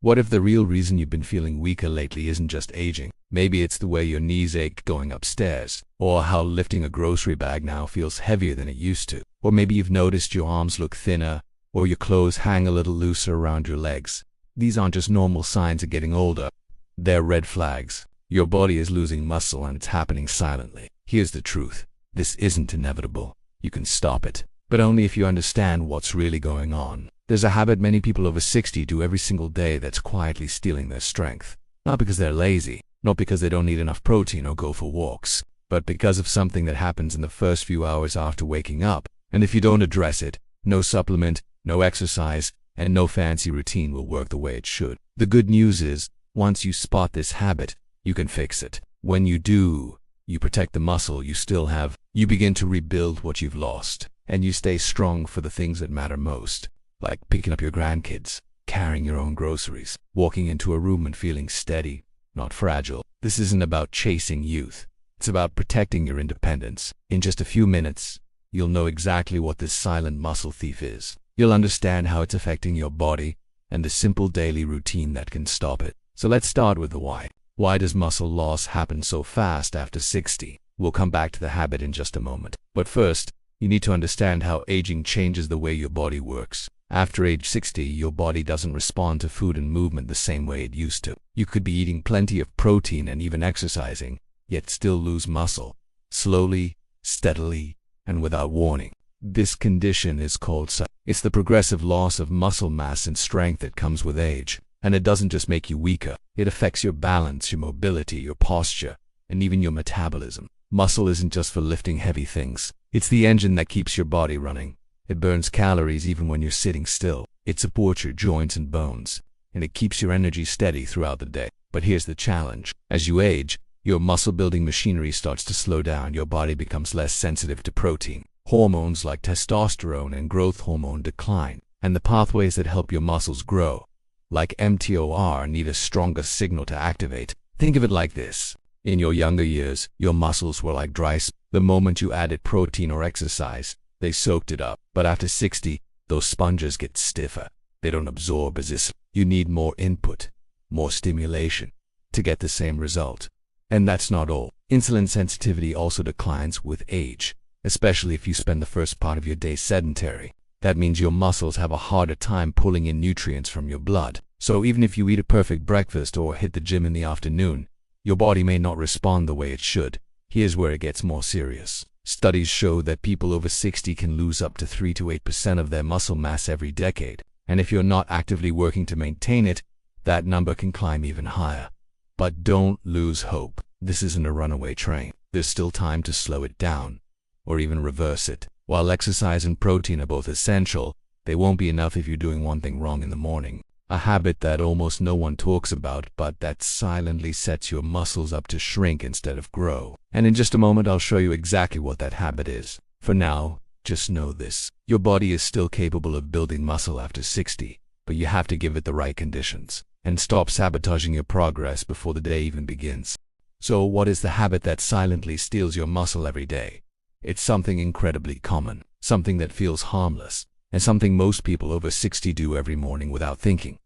What if the real reason you've been feeling weaker lately isn't just aging? Maybe it's the way your knees ache going upstairs, or how lifting a grocery bag now feels heavier than it used to. Or maybe you've noticed your arms look thinner, or your clothes hang a little looser around your legs. These aren't just normal signs of getting older. They're red flags. Your body is losing muscle and it's happening silently. Here's the truth. This isn't inevitable. You can stop it, but only if you understand what's really going on. There's a habit many people over 60 do every single day that's quietly stealing their strength. Not because they're lazy, not because they don't need enough protein or go for walks, but because of something that happens in the first few hours after waking up. And if you don't address it, no supplement, no exercise, and no fancy routine will work the way it should. The good news is, once you spot this habit, you can fix it. When you do, you protect the muscle you still have, you begin to rebuild what you've lost, and you stay strong for the things that matter most. Like picking up your grandkids, carrying your own groceries, walking into a room and feeling steady, not fragile. This isn't about chasing youth. It's about protecting your independence. In just a few minutes, you'll know exactly what this silent muscle thief is. You'll understand how it's affecting your body and the simple daily routine that can stop it. So let's start with the why. Why does muscle loss happen so fast after 60? We'll come back to the habit in just a moment. But first, you need to understand how aging changes the way your body works. After age 60, your body doesn't respond to food and movement the same way it used to. You could be eating plenty of protein and even exercising, yet still lose muscle, slowly, steadily, and without warning. This condition is called SUT. It's the progressive loss of muscle mass and strength that comes with age. And it doesn't just make you weaker, it affects your balance, your mobility, your posture, and even your metabolism. Muscle isn't just for lifting heavy things. It's the engine that keeps your body running. It burns calories even when you're sitting still. It supports your joints and bones, and it keeps your energy steady throughout the day. But here's the challenge. As you age, your muscle-building machinery starts to slow down. Your body becomes less sensitive to protein. Hormones like testosterone and growth hormone decline, and the pathways that help your muscles grow, like mTOR, need a stronger signal to activate. Think of it like this. In your younger years, your muscles were like dry sponge. The moment you added protein or exercise, they soaked it up. But after 60, those sponges get stiffer. They don't absorb as easily. You need more input, more stimulation, to get the same result. And that's not all. Insulin sensitivity also declines with age, especially if you spend the first part of your day sedentary. That means your muscles have a harder time pulling in nutrients from your blood. So even if you eat a perfect breakfast or hit the gym in the afternoon, your body may not respond the way it should. Here's where it gets more serious. Studies show that people over 60 can lose up to 3 to 8% of their muscle mass every decade. And if you're not actively working to maintain it, that number can climb even higher. But don't lose hope. This isn't a runaway train. There's still time to slow it down, or even reverse it. While exercise and protein are both essential, they won't be enough if you're doing one thing wrong in the morning. A habit that almost no one talks about, but that silently sets your muscles up to shrink instead of grow. And in just a moment, I'll show you exactly what that habit is. For now, just know this. Your body is still capable of building muscle after 60, but you have to give it the right conditions and stop sabotaging your progress before the day even begins. So what is the habit that silently steals your muscle every day? It's something incredibly common, something that feels harmless, and something most people over 60 do every morning without thinking.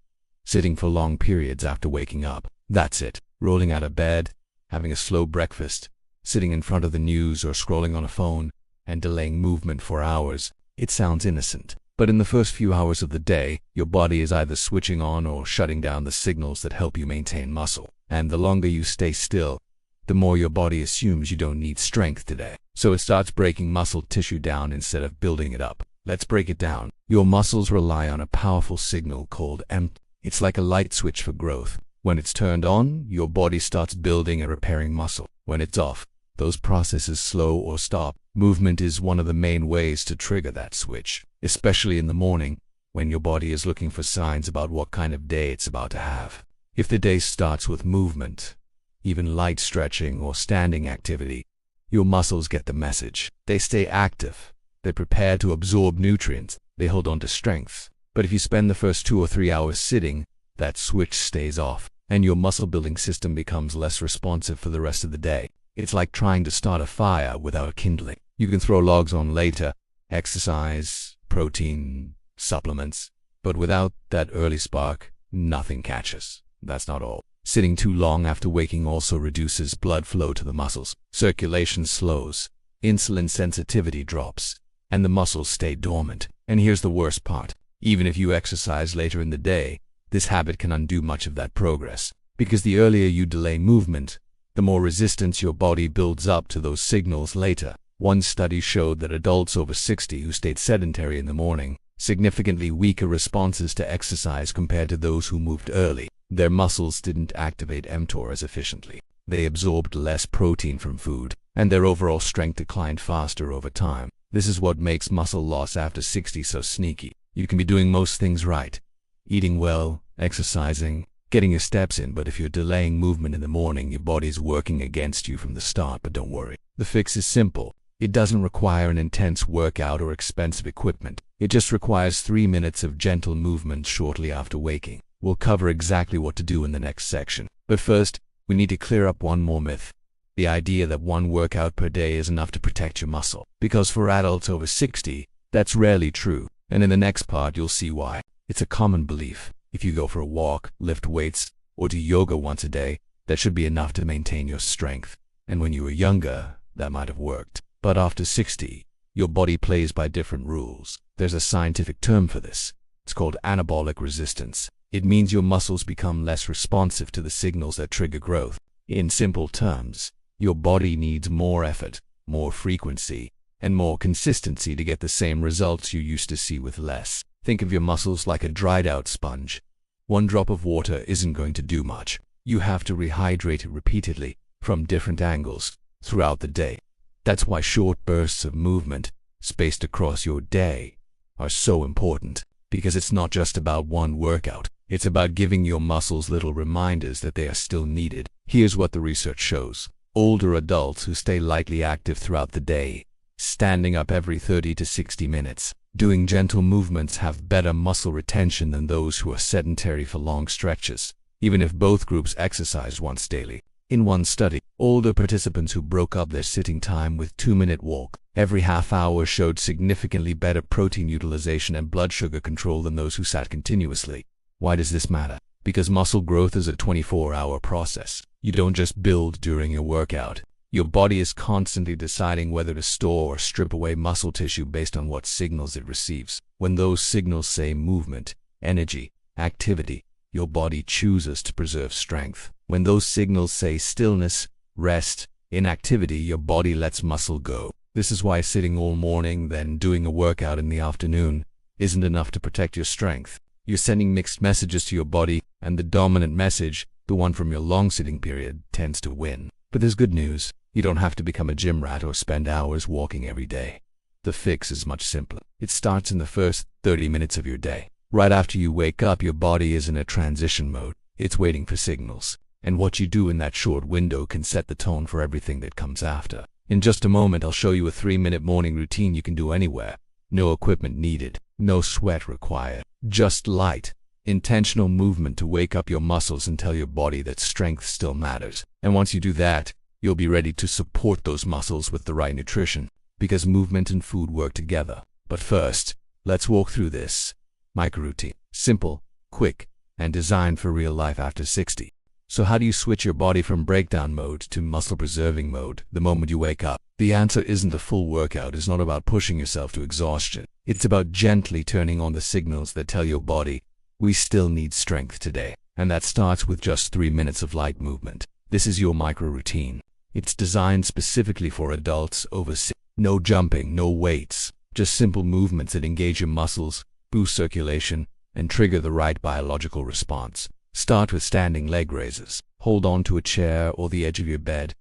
Sitting for long periods after waking up. That's it. Rolling out of bed, having a slow breakfast, sitting in front of the news or scrolling on a phone, and delaying movement for hours. It sounds innocent, but in the first few hours of the day, your body is either switching on or shutting down the signals that help you maintain muscle. And the longer you stay still, the more your body assumes you don't need strength today. So it starts breaking muscle tissue down instead of building it up. Let's break it down. Your muscles rely on a powerful signal called mTOR. It's like a light switch for growth. When it's turned on, your body starts building and repairing muscle. When it's off, those processes slow or stop. Movement is one of the main ways to trigger that switch, especially in the morning, when your body is looking for signs about what kind of day it's about to have. If the day starts with movement, even light stretching or standing activity, your muscles get the message. They stay active. They prepare to absorb nutrients. They hold on to strength. But if you spend the first 2 or 3 hours sitting, that switch stays off, and your muscle-building system becomes less responsive for the rest of the day. It's like trying to start a fire without kindling. You can throw logs on later, exercise, protein, supplements, but without that early spark, nothing catches. That's not all. Sitting too long after waking also reduces blood flow to the muscles. Circulation slows, insulin sensitivity drops, and the muscles stay dormant. And here's the worst part. Even if you exercise later in the day, this habit can undo much of that progress. Because the earlier you delay movement, the more resistance your body builds up to those signals later. One study showed that adults over 60 who stayed sedentary in the morning significantly weaker responses to exercise compared to those who moved early. Their muscles didn't activate mTOR as efficiently. They absorbed less protein from food, and their overall strength declined faster over time. This is what makes muscle loss after 60 so sneaky. You can be doing most things right, eating well, exercising, getting your steps in, but if you're delaying movement in the morning, your body's working against you from the start. But don't worry. The fix is simple. It doesn't require an intense workout or expensive equipment. It just requires 3 minutes of gentle movement shortly after waking. We'll cover exactly what to do in the next section. But first, we need to clear up one more myth. The idea that one workout per day is enough to protect your muscle. Because for adults over 60, that's rarely true. And in the next part, you'll see why. It's a common belief. If you go for a walk, lift weights, or do yoga once a day, that should be enough to maintain your strength. And when you were younger, that might have worked. But after 60, your body plays by different rules. There's a scientific term for this. It's called anabolic resistance. It means your muscles become less responsive to the signals that trigger growth. In simple terms, your body needs more effort, more frequency, and more consistency to get the same results you used to see with less. Think of your muscles like a dried-out sponge. One drop of water isn't going to do much. You have to rehydrate it repeatedly, from different angles, throughout the day. That's why short bursts of movement, spaced across your day, are so important. Because it's not just about one workout. It's about giving your muscles little reminders that they are still needed. Here's what the research shows. Older adults who stay lightly active throughout the day, standing up every 30 to 60 minutes, doing gentle movements, have better muscle retention than those who are sedentary for long stretches, even if both groups exercise once daily. In one study, older participants who broke up their sitting time with 2-minute walk every half hour showed significantly better protein utilization and blood sugar control than those who sat continuously. Why does this matter? Because muscle growth is a 24-hour process. You don't just build during your workout. Your body is constantly deciding whether to store or strip away muscle tissue based on what signals it receives. When those signals say movement, energy, activity, your body chooses to preserve strength. When those signals say stillness, rest, inactivity, your body lets muscle go. This is why sitting all morning, then doing a workout in the afternoon, isn't enough to protect your strength. You're sending mixed messages to your body, and the dominant message, the one from your long sitting period, tends to win. But there's good news. You don't have to become a gym rat or spend hours walking every day. The fix is much simpler. It starts in the first 30 minutes of your day. Right after you wake up, your body is in a transition mode. It's waiting for signals. And what you do in that short window can set the tone for everything that comes after. In just a moment, I'll show you a 3-minute morning routine you can do anywhere. No equipment needed. No sweat required. Just light, intentional movement to wake up your muscles and tell your body that strength still matters. And once you do that, you'll be ready to support those muscles with the right nutrition. Because movement and food work together. But first, let's walk through this micro-routine. Simple, quick, and designed for real life after 60. So how do you switch your body from breakdown mode to muscle-preserving mode the moment you wake up? The answer isn't a full workout. It's not about pushing yourself to exhaustion. It's about gently turning on the signals that tell your body, we still need strength today. And that starts with just 3 minutes of light movement. This is your micro-routine. It's designed specifically for adults over 60. No jumping, no weights, just simple movements that engage your muscles, boost circulation, and trigger the right biological response. Start with standing leg raises. Hold on to a chair or the edge of your bed.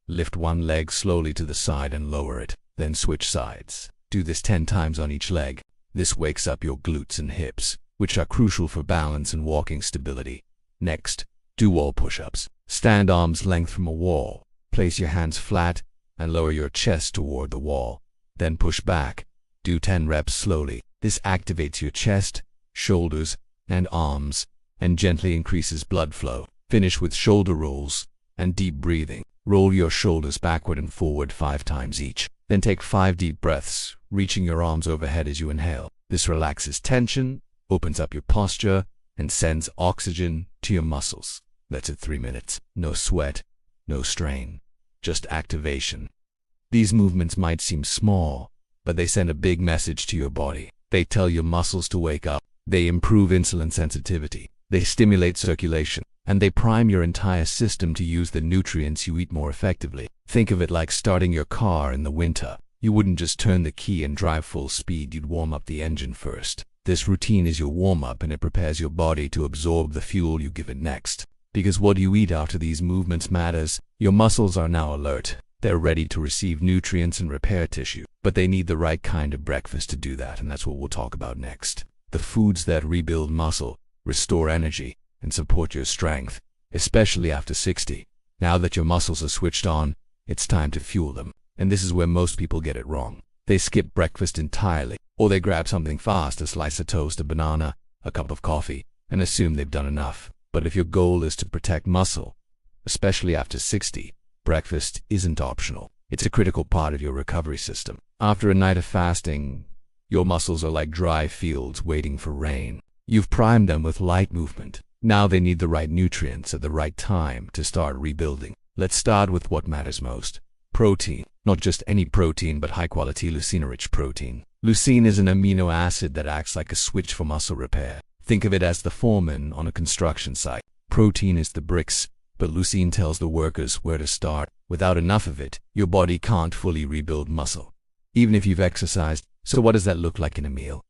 Lift one leg slowly to the side and lower it. Then switch sides. Do this 10 times on each leg. This wakes up your glutes and hips, which are crucial for balance and walking stability. Next, do wall push-ups. Stand arm's length from a wall. Place your hands flat and lower your chest toward the wall. Then push back. Do 10 reps slowly. This activates your chest, shoulders, and arms, and gently increases blood flow. Finish with shoulder rolls and deep breathing. Roll your shoulders backward and forward 5 times each. Then take 5 deep breaths, reaching your arms overhead as you inhale. This relaxes tension, opens up your posture, and sends oxygen to your muscles. That's it, 3 minutes. No sweat, no strain, just activation. These movements might seem small, but they send a big message to your body. They tell your muscles to wake up. They improve insulin sensitivity. They stimulate circulation. And they prime your entire system to use the nutrients you eat more effectively. Think of it like starting your car in the winter. You wouldn't just turn the key and drive full speed, you'd warm up the engine first. This routine is your warm-up, and it prepares your body to absorb the fuel you give it next. Because what you eat after these movements matters. Your muscles are now alert. They're ready to receive nutrients and repair tissue. But they need the right kind of breakfast to do that, and that's what we'll talk about next. The foods that rebuild muscle, restore energy, and support your strength, especially after 60. Now that your muscles are switched on, it's time to fuel them. And this is where most people get it wrong. They skip breakfast entirely, or they grab something fast, a slice of toast, a banana, a cup of coffee, and assume they've done enough. But if your goal is to protect muscle, especially after 60, breakfast isn't optional. It's a critical part of your recovery system. After a night of fasting, your muscles are like dry fields waiting for rain. You've primed them with light movement. Now they need the right nutrients at the right time to start rebuilding. Let's start with what matters most. Protein. Not just any protein, but high-quality leucine-rich protein. Leucine is an amino acid that acts like a switch for muscle repair. Think of it as the foreman on a construction site. Protein is the bricks, but leucine tells the workers where to start. Without enough of it, your body can't fully rebuild muscle, even if you've exercised. So what does that look like in a meal?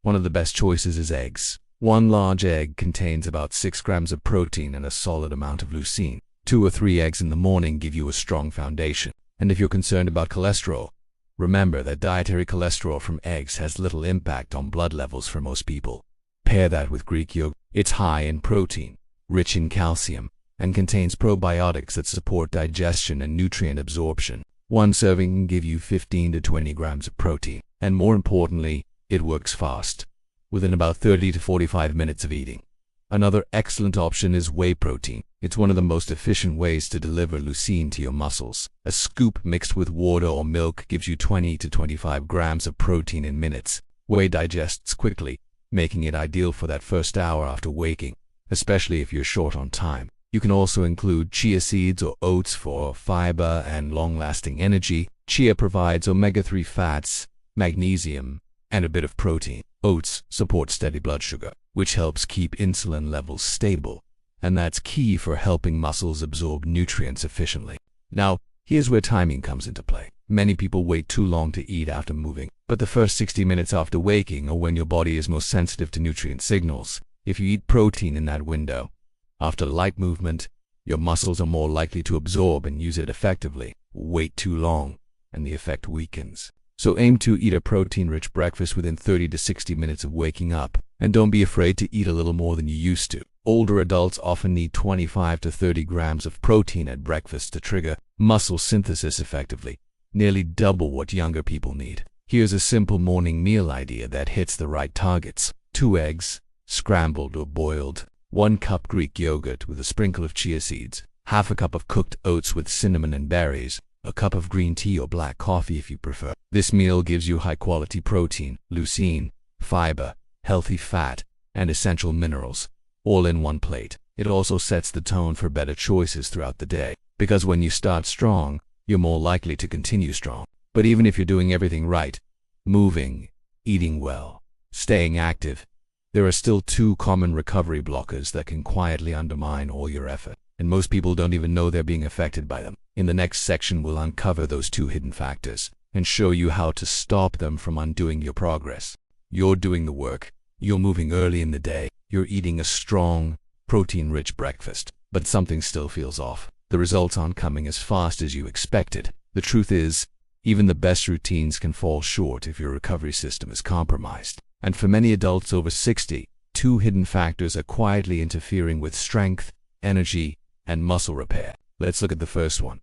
One of the best choices is eggs. One large egg contains about 6 grams of protein and a solid amount of leucine. 2 or 3 eggs in the morning give you a strong foundation. And if you're concerned about cholesterol, remember that dietary cholesterol from eggs has little impact on blood levels for most people. Pair that with Greek yogurt. It's high in protein, rich in calcium, and contains probiotics that support digestion and nutrient absorption. One serving can give you 15 to 20 grams of protein. And more importantly, it works fast, within about 30 to 45 minutes of eating. Another excellent option is whey protein. It's one of the most efficient ways to deliver leucine to your muscles. A scoop mixed with water or milk gives you 20 to 25 grams of protein in minutes. Whey digests quickly, making it ideal for that first hour after waking, especially if you're short on time. You can also include chia seeds or oats for fiber and long-lasting energy. Chia provides omega-3 fats, magnesium, and a bit of protein. Oats support steady blood sugar, which helps keep insulin levels stable, and that's key for helping muscles absorb nutrients efficiently. Now, here's where timing comes into play. Many people wait too long to eat after moving, but the first 60 minutes after waking are when your body is most sensitive to nutrient signals. If you eat protein in that window, after light movement, your muscles are more likely to absorb and use it effectively. Wait too long, and the effect weakens. So aim to eat a protein-rich breakfast within 30 to 60 minutes of waking up, and don't be afraid to eat a little more than you used to. Older adults often need 25 to 30 grams of protein at breakfast to trigger muscle synthesis effectively, nearly double what younger people need. Here's a simple morning meal idea that hits the right targets. 2 eggs, scrambled or boiled, 1 cup Greek yogurt with a sprinkle of chia seeds, half a cup of cooked oats with cinnamon and berries, a cup of green tea or black coffee if you prefer. This meal gives you high-quality protein, leucine, fiber, healthy fat, and essential minerals, all in one plate. It also sets the tone for better choices throughout the day, because when you start strong, you're more likely to continue strong. But even if you're doing everything right, moving, eating well, staying active, there are still 2 common recovery blockers that can quietly undermine all your effort, and most people don't even know they're being affected by them. In the next section, we'll uncover those 2 hidden factors and show you how to stop them from undoing your progress. You're doing the work, you're moving early in the day, you're eating a strong, protein-rich breakfast, but something still feels off. The results aren't coming as fast as you expected. The truth is, even the best routines can fall short if your recovery system is compromised. And for many adults over 60, 2 hidden factors are quietly interfering with strength, energy, and muscle repair. Let's look at the first one.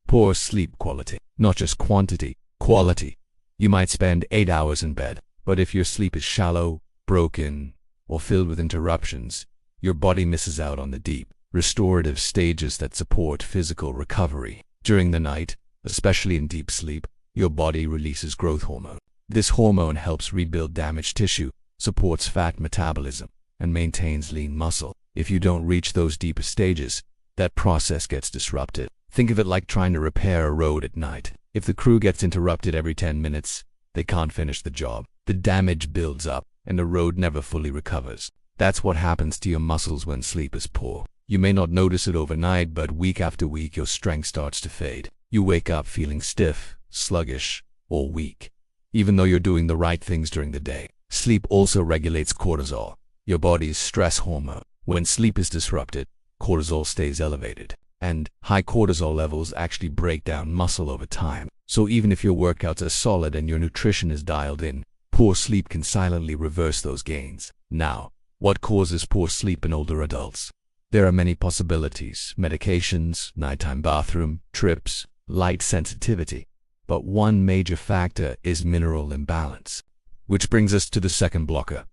Poor sleep quality. Not just quantity, quality. You might spend 8 hours in bed, but if your sleep is shallow, broken, or filled with interruptions, your body misses out on the deep, restorative stages that support physical recovery. During the night, especially in deep sleep, your body releases growth hormone. This hormone helps rebuild damaged tissue, supports fat metabolism, and maintains lean muscle. If you don't reach those deeper stages, that process gets disrupted. Think of it like trying to repair a road at night. If the crew gets interrupted every 10 minutes, they can't finish the job. The damage builds up, and the road never fully recovers. That's what happens to your muscles when sleep is poor. You may not notice it overnight, but week after week your strength starts to fade. You wake up feeling stiff, sluggish, or weak, even though you're doing the right things during the day. Sleep also regulates cortisol, your body's stress hormone. When sleep is disrupted, cortisol stays elevated, and high cortisol levels actually break down muscle over time. So even if your workouts are solid and your nutrition is dialed in, poor sleep can silently reverse those gains. Now, what causes poor sleep in older adults? There are many possibilities: medications, nighttime bathroom trips, light sensitivity. But one major factor is mineral imbalance. Which brings us to the second blocker: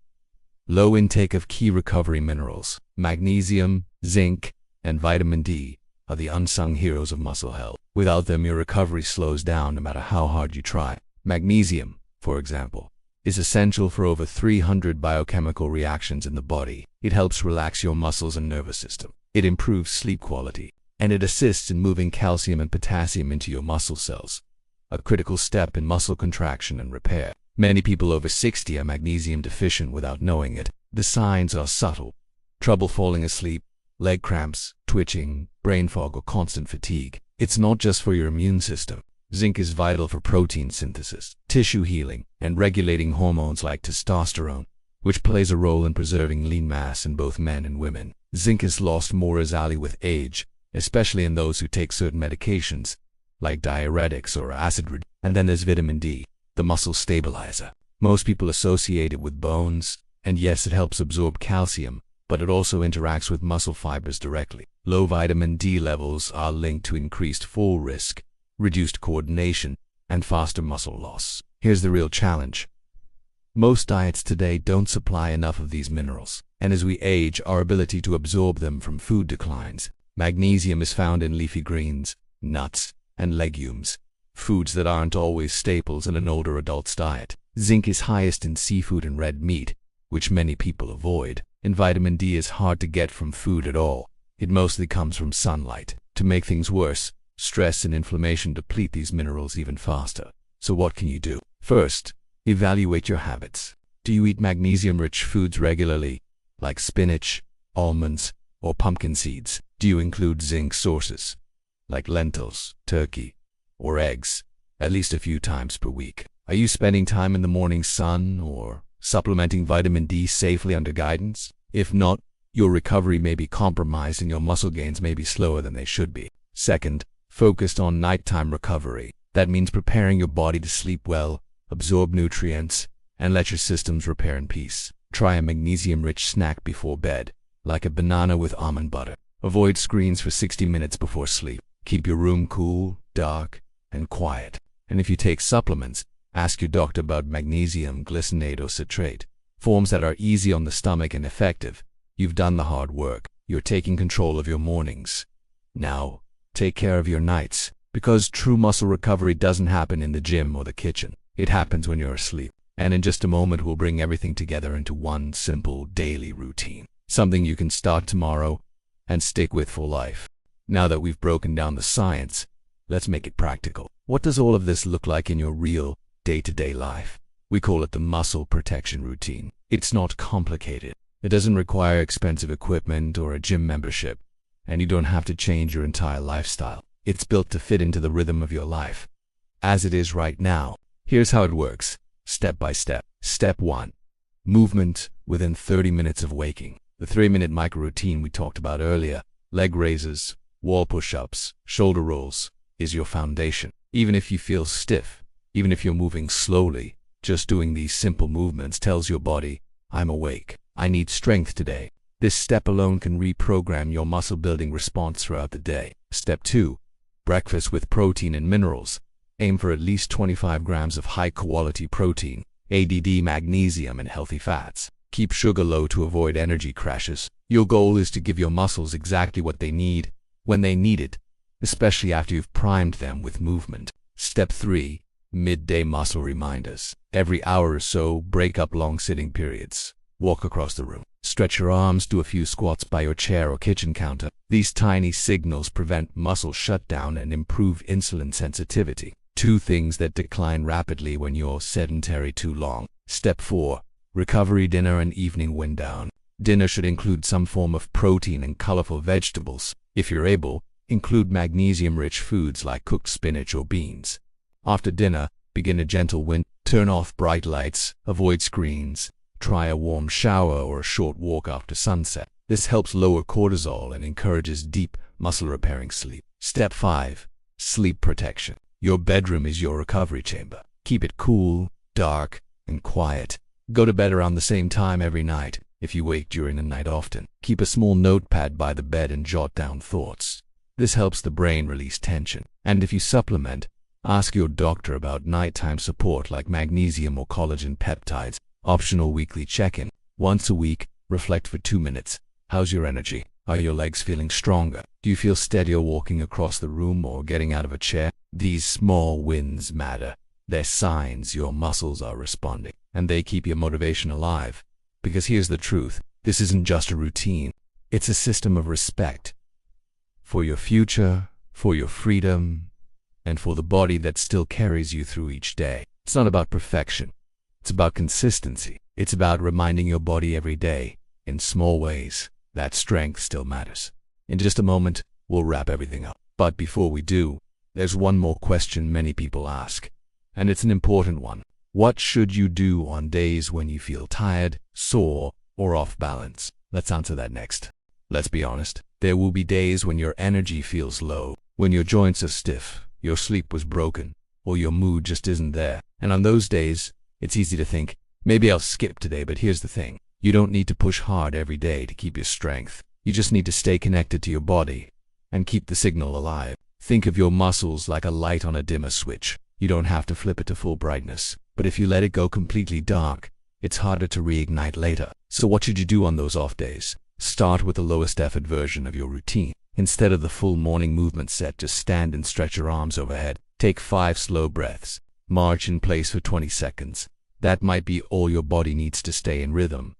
low intake of key recovery minerals. Magnesium, zinc, and vitamin D are the unsung heroes of muscle health. Without them, your recovery slows down no matter how hard you try. Magnesium, for example, is essential for over 300 biochemical reactions in the body. It helps relax your muscles and nervous system. It improves sleep quality, and it assists in moving calcium and potassium into your muscle cells, a critical step in muscle contraction and repair. Many people over 60 are magnesium deficient without knowing it. The signs are subtle: trouble falling asleep, leg cramps, twitching, brain fog, or constant fatigue. It's not just for your immune system. Zinc is vital for protein synthesis, tissue healing, and regulating hormones like testosterone, which plays a role in preserving lean mass in both men and women. Zinc is lost more easily with age, especially in those who take certain medications, like diuretics or acid. And then there's vitamin D, the muscle stabilizer. Most people associate it with bones, and yes, it helps absorb calcium, but it also interacts with muscle fibers directly. Low vitamin D levels are linked to increased fall risk, reduced coordination, and faster muscle loss. Here's the real challenge: most diets today don't supply enough of these minerals, and as we age, our ability to absorb them from food declines. Magnesium is found in leafy greens, nuts, and legumes, foods that aren't always staples in an older adult's diet. Zinc is highest in seafood and red meat, which many people avoid. And vitamin D is hard to get from food at all. It mostly comes from sunlight. To make things worse, stress and inflammation deplete these minerals even faster. So what can you do? First, evaluate your habits. Do you eat magnesium-rich foods regularly, like spinach, almonds, or pumpkin seeds? Do you include zinc sources, like lentils, turkey, or eggs, at least a few times per week? Are you spending time in the morning sun or supplementing vitamin D safely under guidance? If not, your recovery may be compromised and your muscle gains may be slower than they should be. Second, focused on nighttime recovery. That means preparing your body to sleep well, absorb nutrients, and let your systems repair in peace. Try a magnesium-rich snack before bed, like a banana with almond butter. Avoid screens for 60 minutes before sleep. Keep your room cool, dark, and quiet. And if you take supplements, ask your doctor about magnesium glycinate or citrate, forms that are easy on the stomach and effective. You've done the hard work. You're taking control of your mornings. Now, take care of your nights, because true muscle recovery doesn't happen in the gym or the kitchen. It happens when you're asleep. And in just a moment, we'll bring everything together into one simple daily routine, something you can start tomorrow and stick with for life. Now that we've broken down the science, let's make it practical. What does all of this look like in your real day-to-day life? We call it the muscle protection routine. It's not complicated. It doesn't require expensive equipment or a gym membership, and you don't have to change your entire lifestyle. It's built to fit into the rhythm of your life, as it is right now. Here's how it works, step by step. Step 1. Movement within 30 minutes of waking. The 3-minute micro-routine we talked about earlier, leg raises, wall push-ups, shoulder rolls, is your foundation. Even if you feel stiff, even if you're moving slowly, just doing these simple movements tells your body, I'm awake. I need strength today. This step alone can reprogram your muscle-building response throughout the day. Step 2. Breakfast with protein and minerals. Aim for at least 25 grams of high-quality protein, ADD, magnesium, and healthy fats. Keep sugar low to avoid energy crashes. Your goal is to give your muscles exactly what they need, when they need it, especially after you've primed them with movement. Step 3. Midday muscle reminders. Every hour or so, break up long sitting periods. Walk across the room. Stretch your arms, do a few squats by your chair or kitchen counter. These tiny signals prevent muscle shutdown and improve insulin sensitivity. 2 things that decline rapidly when you're sedentary too long. Step 4. Recovery dinner and evening wind down. Dinner should include some form of protein and colorful vegetables. If you're able, include magnesium-rich foods like cooked spinach or beans. After dinner, begin a gentle wind. Turn off bright lights, avoid screens. Try a warm shower or a short walk after sunset. This helps lower cortisol and encourages deep, muscle-repairing sleep. Step 5. Sleep protection. Your bedroom is your recovery chamber. Keep it cool, dark, and quiet. Go to bed around the same time every night. If you wake during the night often, keep a small notepad by the bed and jot down thoughts. This helps the brain release tension. And if you supplement, ask your doctor about nighttime support like magnesium or collagen peptides. Optional weekly check-in. Once a week, reflect for 2 minutes. How's your energy? Are your legs feeling stronger? Do you feel steadier walking across the room or getting out of a chair? These small wins matter. They're signs your muscles are responding, and they keep your motivation alive. Because here's the truth, this isn't just a routine. It's a system of respect. For your future, for your freedom, and for the body that still carries you through each day. It's not about perfection. It's about consistency. It's about reminding your body every day, in small ways, that strength still matters. In just a moment, we'll wrap everything up. But before we do, there's one more question many people ask, and it's an important one. What should you do on days when you feel tired, sore, or off balance? Let's answer that next. Let's be honest. There will be days when your energy feels low, when your joints are stiff, your sleep was broken, or your mood just isn't there. And on those days, it's easy to think, maybe I'll skip today, but here's the thing. You don't need to push hard every day to keep your strength. You just need to stay connected to your body and keep the signal alive. Think of your muscles like a light on a dimmer switch. You don't have to flip it to full brightness, but if you let it go completely dark, it's harder to reignite later. So what should you do on those off days? Start with the lowest effort version of your routine. Instead of the full morning movement set, just stand and stretch your arms overhead. Take 5 slow breaths. March in place for 20 seconds. That might be all your body needs to stay in rhythm.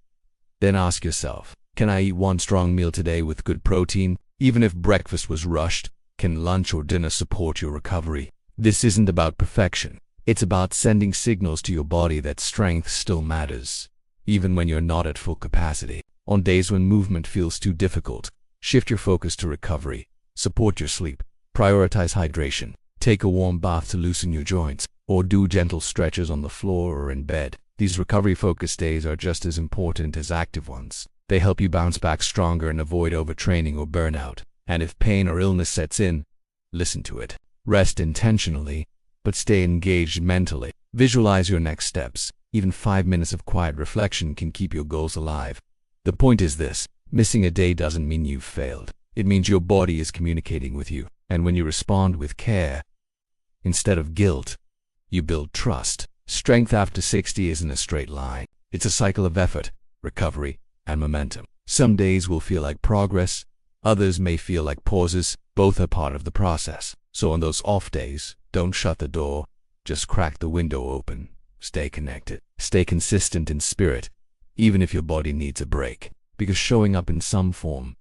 Then ask yourself, can I eat one strong meal today with good protein? Even if breakfast was rushed, can lunch or dinner support your recovery? This isn't about perfection. It's about sending signals to your body that strength still matters, even when you're not at full capacity. On days when movement feels too difficult, shift your focus to recovery. Support your sleep. Prioritize hydration. Take a warm bath to loosen your joints, or do gentle stretches on the floor or in bed. These recovery-focused days are just as important as active ones. They help you bounce back stronger and avoid overtraining or burnout. And if pain or illness sets in, listen to it. Rest intentionally, but stay engaged mentally. Visualize your next steps. Even 5 minutes of quiet reflection can keep your goals alive. The point is this: missing a day doesn't mean you've failed. It means your body is communicating with you. And when you respond with care, instead of guilt, you build trust. Strength after 60 isn't a straight line. It's a cycle of effort, recovery, and momentum. Some days will feel like progress. Others may feel like pauses. Both are part of the process. So on those off days, don't shut the door. Just crack the window open. Stay connected. Stay consistent in spirit, even if your body needs a break. Because showing up in some form,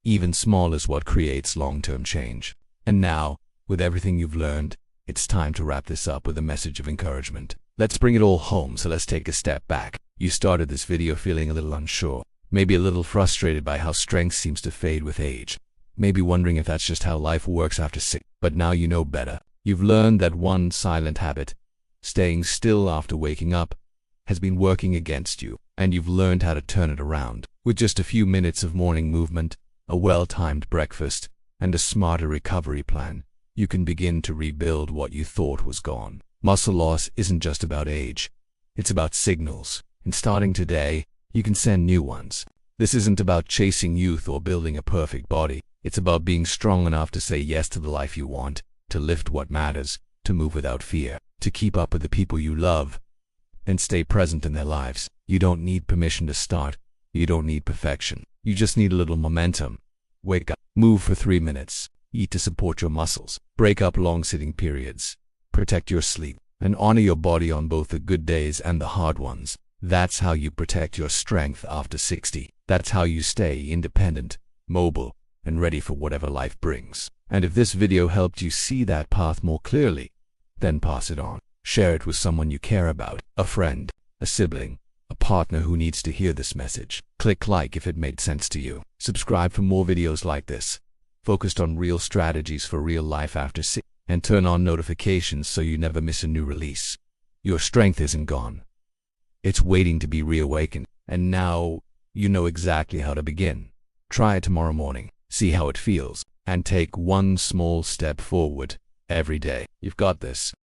even small, is what creates long-term change. And now, with everything you've learned, it's time to wrap this up with a message of encouragement. Let's bring it all home, so let's take a step back. You started this video feeling a little unsure, maybe a little frustrated by how strength seems to fade with age, maybe wondering if that's just how life works after 60. But now you know better. You've learned that one silent habit, staying still after waking up, has been working against you, and you've learned how to turn it around. With just a few minutes of morning movement, a well-timed breakfast, and a smarter recovery plan, you can begin to rebuild what you thought was gone. Muscle loss isn't just about age. It's about signals. And starting today, you can send new ones. This isn't about chasing youth or building a perfect body. It's about being strong enough to say yes to the life you want, to lift what matters, to move without fear, to keep up with the people you love, and stay present in their lives. You don't need permission to start. You don't need perfection. You just need a little momentum. Wake up, move for 3 minutes, eat to support your muscles, break up long sitting periods, protect your sleep, and honor your body on both the good days and the hard ones. That's how you protect your strength after 60. That's how you stay independent, mobile, and ready for whatever life brings. And if this video helped you see that path more clearly, then pass it on. Share it with someone you care about, a friend, a sibling, a partner who needs to hear this message. Click like if it made sense to you. Subscribe for more videos like this, focused on real strategies for real life after 60, and turn on notifications so you never miss a new release. Your strength isn't gone. It's waiting to be reawakened, and now you know exactly how to begin. Try it tomorrow morning, see how it feels, and take one small step forward every day. You've got this.